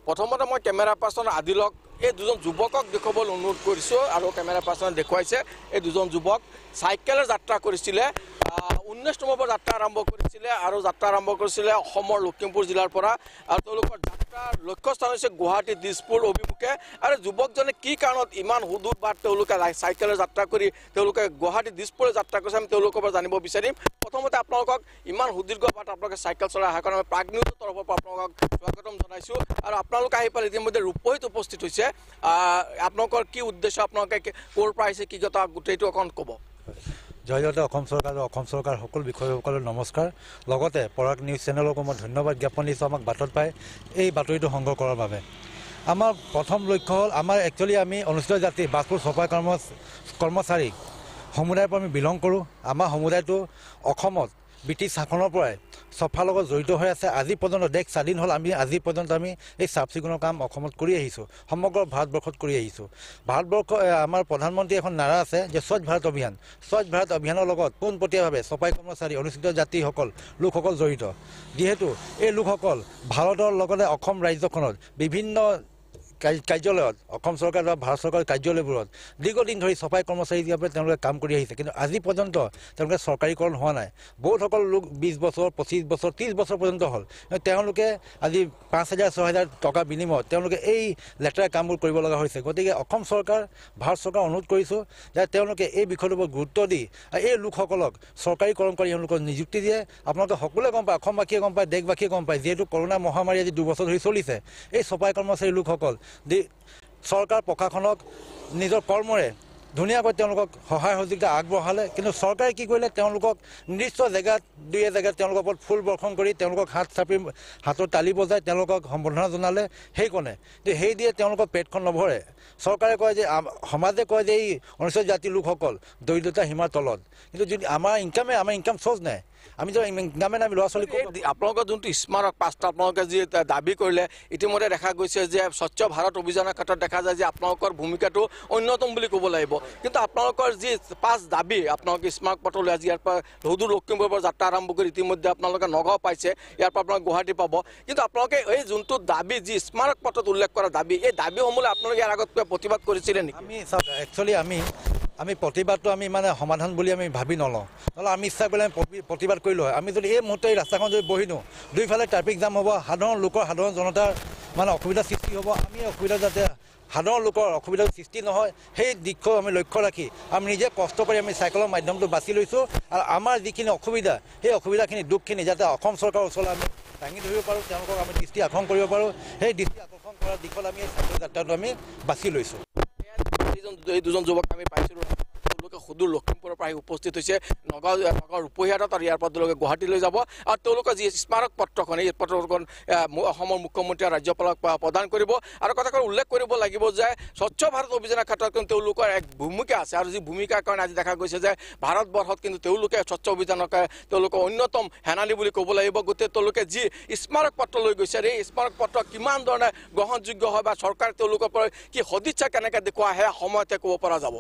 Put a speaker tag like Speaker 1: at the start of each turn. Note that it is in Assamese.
Speaker 1: প্ৰথমতে মই কেমেৰা পাৰ্চন আদিলক এই দুজন যুৱকক দেখুৱাবলৈ অনুৰোধ কৰিছোঁ আৰু কেমেৰা পাৰ্চনে দেখুৱাইছে এই দুজন যুৱক চাইকেলৰ যাত্ৰা কৰিছিলে 19 নৱেম্বৰ যাত্ৰা আৰম্ভ কৰিছিলে আৰু যাত্ৰা আৰম্ভ কৰিছিলে অসমৰ লখিমপুৰ জিলাৰ পৰা আৰু তেওঁলোকৰ যাত্ৰাৰ লক্ষ্যস্থান হৈছে গুৱাহাটী দিছপুৰ অভিমুখে আৰু যুৱকজনে কি কাৰণত ইমান সুদূৰ বাট তেওঁলোকে চাইকেলৰ যাত্ৰা কৰি তেওঁলোকে গুৱাহাটী দিছপুৰ যাত্ৰা কৰিছে আমি তেওঁলোকৰ পৰা জানিব বিচাৰিম প্ৰথমতে আপোনালোকক ইমান সুদীৰ্ঘ বাট আপোনালোকে চাইকেল চলাই অহাৰ কাৰণে প্ৰাগ নিউজৰ তৰফৰ পৰা আপোনালোকক স্বাগতম জনাইছোঁ আৰু আপোনালোকে আহি পালে ইতিমধ্যে ৰূপহীত উপস্থিত হৈছে আপোনালোকৰ কি উদ্দেশ্য আপোনালোকে ক'ৰ পৰা আহিছে কি কথা গোটেইটো অকণ ক'ব
Speaker 2: জয়তে অসম চৰকাৰ সকলো বিষয়সকলৰ নমস্কাৰ লগতে পৰাগ নিউজ চেনেলকো মই ধন্যবাদ জ্ঞাপন দিছোঁ আমাক বাটত পাই এই বাতৰিটো সংগ্ৰহ কৰাৰ বাবে আমাৰ প্ৰথম লক্ষ্য হ'ল আমাৰ একচুৱেলি আমি অনুসূচিত জাতি বাছপুৰ চফাই কৰ্মচাৰী সমুদায়ৰ পৰা আমি বিলং কৰোঁ আমাৰ সমুদায়টো অসমত ব্ৰিটিছ শাসনৰ পৰাই চফাৰ লগত জড়িত হৈ আছে আজি পৰ্যন্ত দেশ স্বাধীন হ'ল আমি আজি পৰ্যন্ত আমি এই চাফ চিকুণৰ কাম অসমত কৰি আহিছোঁ সমগ্ৰ ভাৰতবৰ্ষত কৰি আহিছোঁ ভাৰতবৰ্ষ আমাৰ প্ৰধানমন্ত্ৰী এখন নাৰা আছে যে স্বচ্ছ ভাৰত অভিযানৰ লগত পোনপটীয়াভাৱে চফাই কৰ্মচাৰী অনুসূচিত জাতিসকল লোকসকল জড়িত যিহেতু এই লোকসকল ভাৰতৰ লগতে অসম ৰাজ্যখনত বিভিন্ন কাৰ্যালয়ত অসম চৰকাৰ বা ভাৰত চৰকাৰৰ কাৰ্যালয়বোৰত দীৰ্ঘদিন ধৰি চফাই কৰ্মচাৰী হিচাপে তেওঁলোকে কাম কৰি আহিছে কিন্তু আজি পৰ্যন্ত তেওঁলোকে চৰকাৰীকৰণ হোৱা নাই বহুতসকল লোক 20 বছৰ 25 বছৰ 30 বছৰ পৰ্যন্ত হ'ল তেওঁলোকে আজি 5,000 6,000 টকা বিনিময়ত তেওঁলোকে এই লেতেৰা কামবোৰ কৰিব লগা হৈছে গতিকে অসম চৰকাৰ ভাৰত চৰকাৰ অনুৰোধ কৰিছোঁ যে তেওঁলোকে এই বিষয়টোৰ ওপৰত গুৰুত্ব দি এই লোকসকলক চৰকাৰীকৰণ কৰি তেওঁলোকক নিযুক্তি দিয়ে আপোনালোকে সকলোৱে গম পায় অসমবাসীয়ে গম পায় দেশবাসীয়ে গম পায় যিহেতু কৰোণা মহামাৰী আজি 2 বছৰ ধৰি চলিছে এই চফাই কৰ্মচাৰী লোকসকল চৰকাৰ প্ৰশাসনক নিজৰ কৰ্মৰে ধুনীয়াকৈ তেওঁলোকক সহায় সহযোগিতা আগবঢ়ালে কিন্তু চৰকাৰে কি কৰিলে তেওঁলোকক নিৰ্দিষ্ট জেগাত দুই জেগাত তেওঁলোকৰ ওপৰত ফুল বৰ্ষণ কৰি তেওঁলোকক হাত চাপি হাতৰ তালি বজাই তেওঁলোকক সম্বৰ্ধনা জনালে সেইকণে কিন্তু সেই দিয়ে তেওঁলোকৰ পেটখন নভৰে চৰকাৰে কয় যে সমাজে কয় যে এই অনুসূচিত জাতিৰ লোকসকল দৰিদ্ৰতা সীমাৰ তলত কিন্তু যদি আমাৰ ইনকাম চ'ৰ্চ নাই আমি যে ইনকামে নাই ল'ৰা ছোৱালী
Speaker 1: আপোনালোকৰ যোনটো স্মাৰক পাঁচটা আপোনালোকে যি দাবী কৰিলে ইতিমধ্যে দেখা গৈছে যে স্বচ্ছ ভাৰত অভিযানৰ ক্ষেত্ৰত দেখা যায় যে আপোনালোকৰ ভূমিকাটো অন্যতম বুলি ক'ব লাগিব কিন্তু আপোনালোকৰ যি 5 দাবী আপোনালোকে স্মাৰক পত্ৰ লৈ আজি ইয়াৰ পৰা সুদূৰ লখিমপুৰৰ পৰা যাত্ৰা আৰম্ভ কৰি ইতিমধ্যে আপোনালোকে নগাঁও পাইছে ইয়াৰ পৰা আপোনালোকে গুৱাহাটী পাব কিন্তু আপোনালোকে এই যোনটো দাবী যি স্মাৰক পত্ৰত উল্লেখ কৰা দাবী এই দাবীসমূহলৈ আপোনালোকে ইয়াৰ আগত প্ৰতিবাদ কৰিছিলে নেকি
Speaker 2: আমি প্ৰতিবাদটো আমি মানে সমাধান বুলি আমি ভাবি নলওঁ নহ'লে আমি ইচ্ছা কৰিলে প্ৰতিবাদ কৰিলোঁ হয় আমি যদি এই মুহূৰ্তে এই ৰাস্তাখন যদি বহি দিওঁ দুইফালে ট্ৰাফিক জাম হ'ব সাধাৰণ জনতাৰ মানে অসুবিধাৰ সৃষ্টি হ'ব আমি অসুবিধা যাতে সাধাৰণ লোকৰ অসুবিধাৰ সৃষ্টি নহয় সেই দিশটো আমি লক্ষ্য ৰাখি আমি নিজে কষ্ট কৰি আমি চাইকেলৰ মাধ্যমটো বাছি লৈছোঁ আৰু আমাৰ যিখিনি অসুবিধা সেই অসুবিধাখিনি দুখখিনি যাতে অসম চৰকাৰৰ ওচৰলৈ আমি দাঙি ধৰিব পাৰোঁ তেওঁলোকক আমি দৃষ্টি আকৰ্ষণ কৰিব পাৰোঁ সেই দৃষ্টি আকৰ্ষণ কৰাৰ দিশত আমি এই চাইকেল যাত্ৰাটো আমি বাছি লৈছোঁ
Speaker 1: এই দুজন যুৱক আমি পাইছিলোঁ তেওঁলোকে সুদূৰ লখিমপুৰৰ পৰা উপস্থিত হৈছে নগাঁও ৰূপহীহাটত আৰু ইয়াৰ পৰা তেওঁলোকে গুৱাহাটীলৈ যাব আৰু তেওঁলোকৰ যি স্মাৰক পত্ৰখন এই পত্ৰখন অসমৰ মুখ্যমন্ত্ৰী আৰু ৰাজ্যপালক প্ৰদান কৰিব আৰু কথাষাৰ উল্লেখ কৰিব লাগিব যে স্বচ্ছ ভাৰত অভিযানৰ ক্ষেত্ৰত কিন্তু তেওঁলোকৰ এক ভূমিকা আছে আৰু যি ভূমিকাৰ কাৰণে আজি দেখা গৈছে যে ভাৰতবৰ্ষত কিন্তু তেওঁলোকে স্বচ্ছ অভিযানক তেওঁলোকৰ অন্যতম সেনানী বুলি ক'ব লাগিব গতিকে তেওঁলোকে যি স্মাৰক পত্ৰ লৈ গৈছে এই স্মাৰক পত্ৰ কিমান ধৰণে গ্ৰহণযোগ্য হয় বা চৰকাৰে তেওঁলোকৰ পৰা কি সদিচ্ছা কেনেকৈ দেখুওৱা সেয়া সময়তে ক'ব পৰা যাব